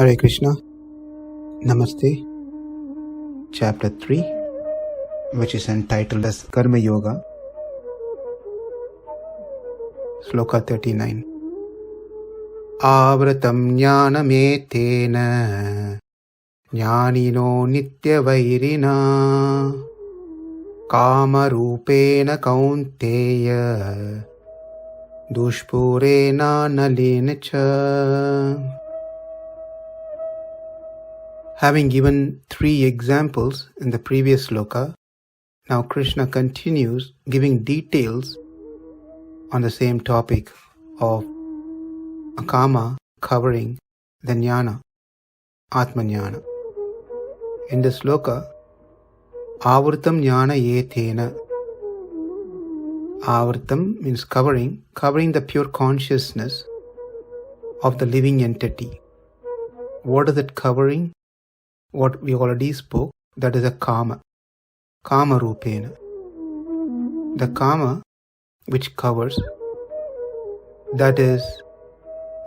Hare Krishna. Namaste. Chapter 3, which is entitled as Karma Yoga. Sloka 39. āvṛtaṁ jñānam etena jñānino nitya-vairiṇā kāma-rūpeṇa kaunteya duṣpūreṇānalena. Having given 3 examples in the previous sloka, now Krishna continues giving details on the same topic of a karma covering the jnana, atma-jnana. In the sloka, āvṛtaṁ jnana etena. Āvṛtaṁ means covering the pure consciousness of the living entity. What is it covering? What we already spoke, that is a kāma-rūpeṇa. The karma which covers, that is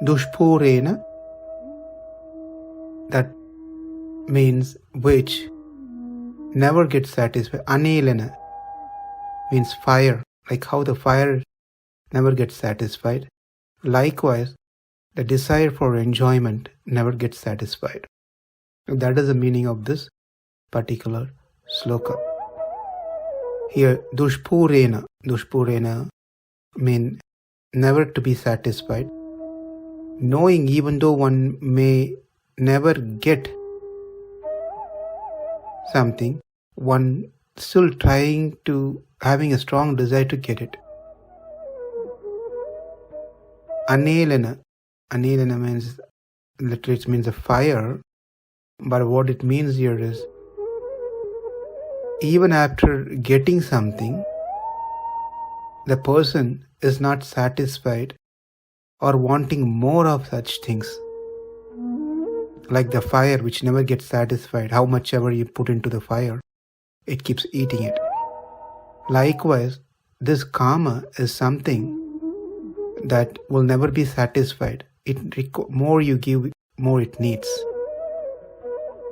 duṣpūreṇā, that means which never gets satisfied. Ānelena means fire, like how the fire never gets satisfied. Likewise, the desire for enjoyment never gets satisfied. That is the meaning of this particular sloka. Here, duṣpūreṇā mean never to be satisfied. Knowing even though one may never get something, one still trying to having a strong desire to get it. Ānelena means, literally it means a fire. But what it means here is, even after getting something, the person is not satisfied or wanting more of such things. Like the fire which never gets satisfied, how much ever you put into the fire, it keeps eating it. Likewise, this karma is something that will never be satisfied. More you give, more it needs.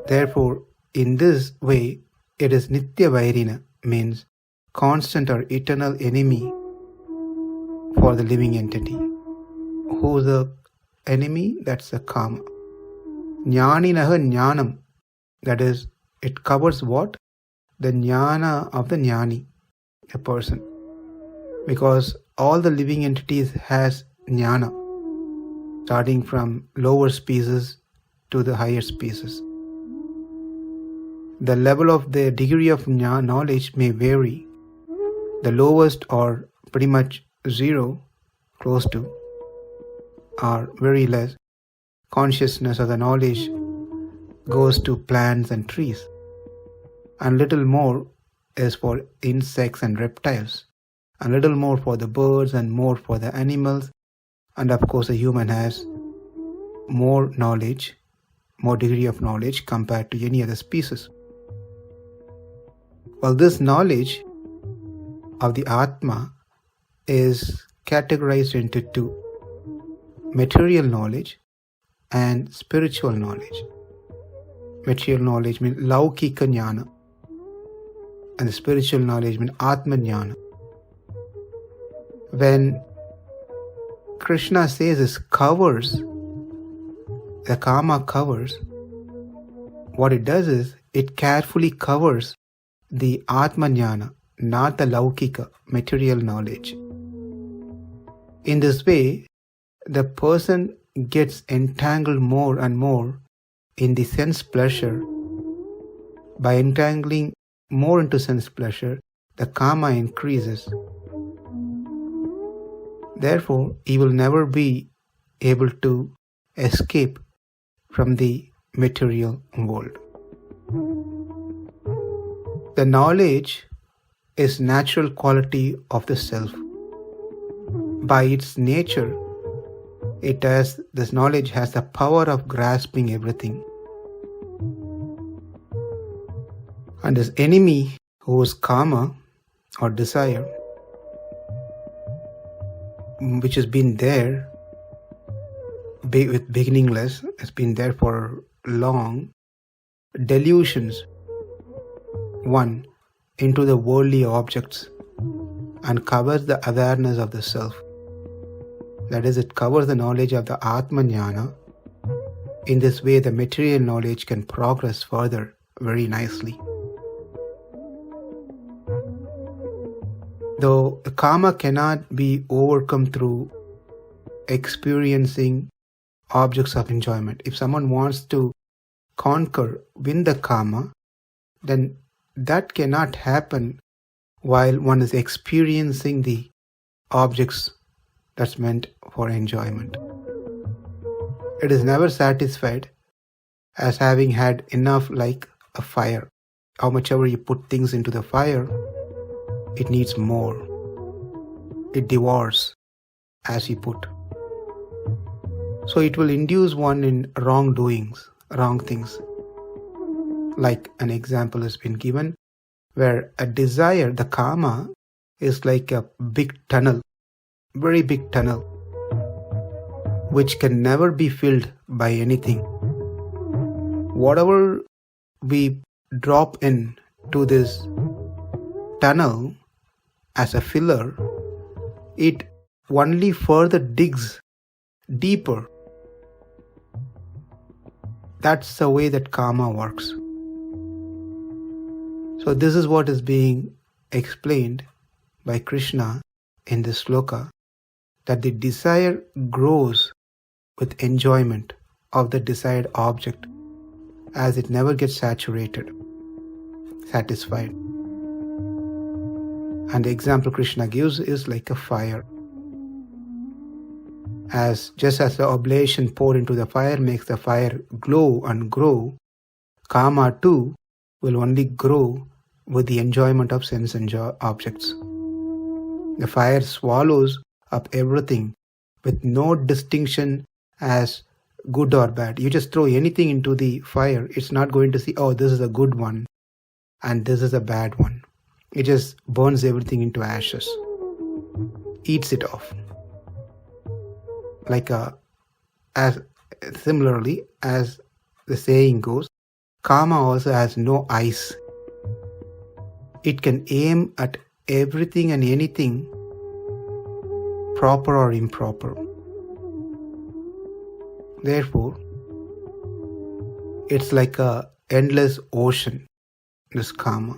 Therefore, in this way, it is nitya-vairiṇā, means constant or eternal enemy for the living entity. Who is the enemy? That's the karma. jñānam, that is, it covers what? The jnana of the jnani, a person. Because all the living entities has jnana, starting from lower species to the higher species. The level of the degree of knowledge may vary. The lowest or pretty much zero, close to, or very less, consciousness or the knowledge goes to plants and trees. And little more is for insects and reptiles. And little more for the birds and more for the animals. And of course a human has more knowledge, more degree of knowledge compared to any other species. Well, this knowledge of the Atma is categorized into 2. Material knowledge and spiritual knowledge. Material knowledge means LalGopaldas jñāna, and the spiritual knowledge means atma-jñāna. When Krishna says this covers, the karma covers, what it does is, it carefully covers the atma-jñāna, not the LalGopaldas, material knowledge. In this way, the person gets entangled more and more in the sense pleasure. By entangling more into sense pleasure, the karma increases. Therefore, he will never be able to escape from the material world. The knowledge is natural quality of the self. By its nature, this knowledge has the power of grasping everything. And this enemy who is karma or desire, which has been there with beginningless, it's been there for long. Delusions, one, into the worldly objects and covers the awareness of the self. That is, it covers the knowledge of the Atma-jñāna. In this way, the material knowledge can progress further very nicely. Though the karma cannot be overcome through experiencing objects of enjoyment. If someone wants to win the karma, then that cannot happen while one is experiencing the objects that's meant for enjoyment. It is never satisfied as having had enough, like a fire. How much ever you put things into the fire, it needs more. It devours as you put. So it will induce one in wrongdoings, wrong things. Like an example has been given, where a desire, the karma, is like a big tunnel, very big tunnel, which can never be filled by anything. Whatever we drop in to this tunnel as a filler, it only further digs deeper. That's the way that karma works. So this is what is being explained by Krishna in this sloka, that the desire grows with enjoyment of the desired object as it never gets satisfied. And the example Krishna gives is like a fire. Just as the oblation poured into the fire makes the fire glow and grow, karma too will only grow with the enjoyment of sense objects. The fire swallows up everything with no distinction as good or bad. You just throw anything into the fire, it's not going to see, oh, this is a good one and this is a bad one. It just burns everything into ashes, eats it off. Similarly, as the saying goes, karma also has no eyes. It can aim at everything and anything, proper or improper. Therefore, it's like an endless ocean, this karma.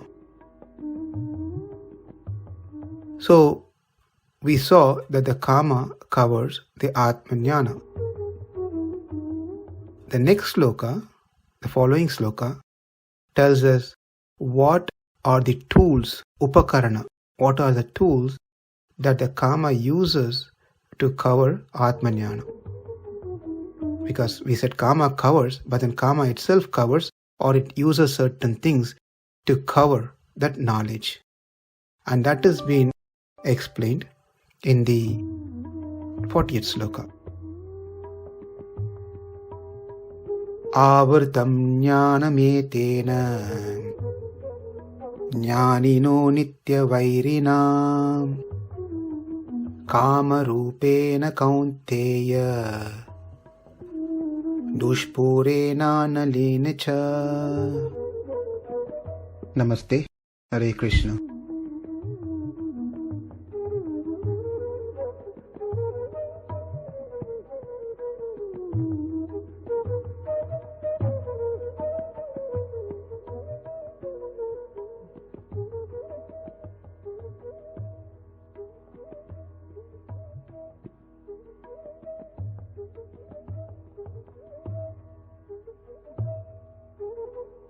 So, we saw that the karma covers the Atma-jñāna. The next sloka, the following sloka, tells us what are the tools, upakarana, what are the tools that the karma uses to cover Atma-jñāna. Because we said karma covers, but then karma itself covers, or it uses certain things to cover that knowledge. And that has been explained in the 40th sloka. āvṛtaṁ jñānam etena jñānino nitya-vairiṇā kāma-rūpeṇa kaunteya duṣpūreṇānalena. Namaste. Hare Krishna.